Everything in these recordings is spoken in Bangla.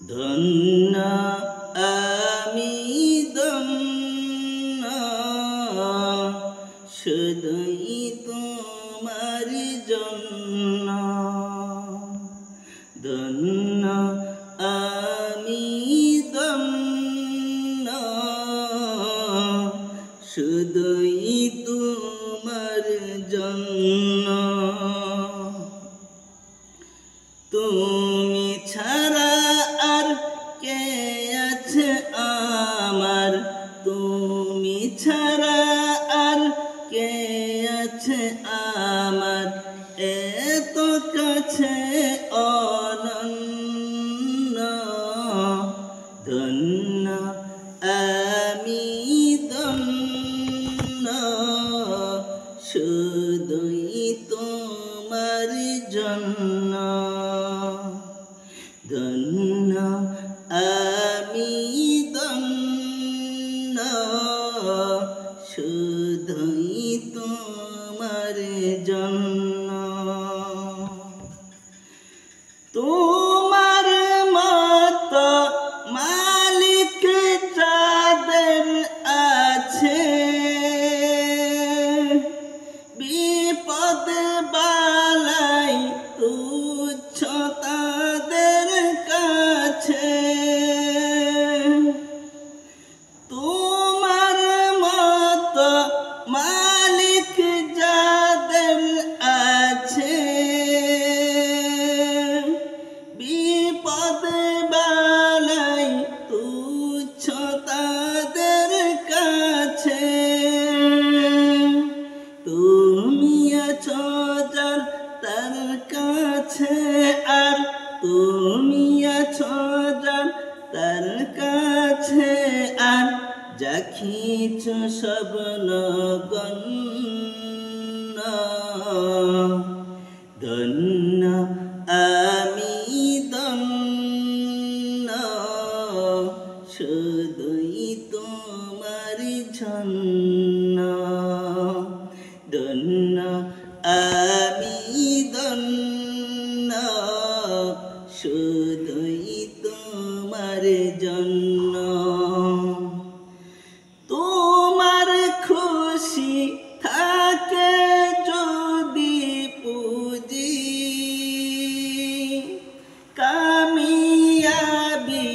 ধন্য আমি ধন্য শুধুই তোমার জন্য ধন্য আমি ধন্য শুধুই তোমার জন্য তুমি ছাড়া আর কে আছে আমার তুমি ছাড়া আর কে আছে আমার এত কাছে অনন্য ধন্য আমি ধন্য শুধুই তোমার জন্য ধন্য আমি ধন্য শুধুই তোমার জন্য তোমার মতো মালিক যাদের আছে বিপদ বালাই তুচ্ছ তাদের কাছে তোমার মতো মালিক যাদের আছে বিপদ বালাই তুচ্ছ তাদের কাছে তুমি আছো যার তার কাছে আর তুমি আছো যার তার কাছে আর যা কিছু সব নগণ্য ধন্য আমি ধন্য শুধুই তোমার জন্য ধন্য আমি ধন্য শুধুই তোমার জন্য তোমার খুশি থাকে যদি পুঁজি কামিয়াবি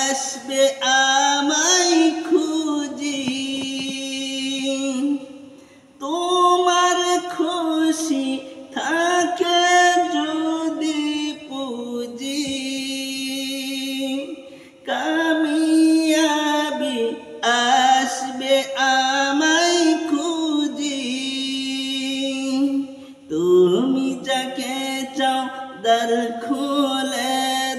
আসবে আমায় খুঁজি তোমার খুশি থাকে যদি পুঁজি কামিয়াবি আসবে আমায় খুঁজি তুমি যাকে চাও দ্বার খুলে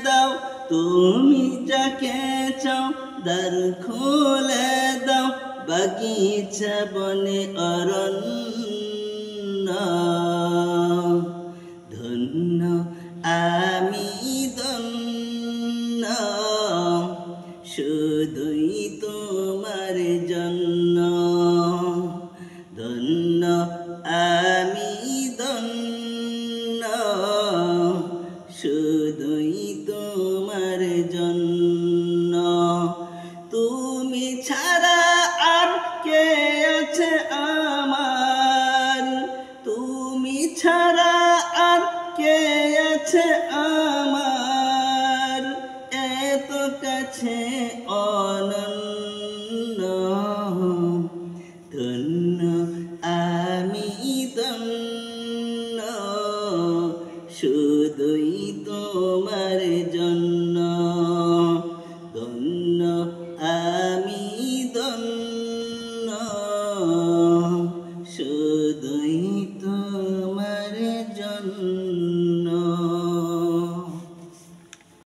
দাও তুমি যাকে চাও দ্বার খুলে দাও বাগিচা বনে অরণ্য ধন্য আমি ধন্য শুধুই তোমার জন্য ধন্য আমি ধন্য শুধুই তোমার জন্য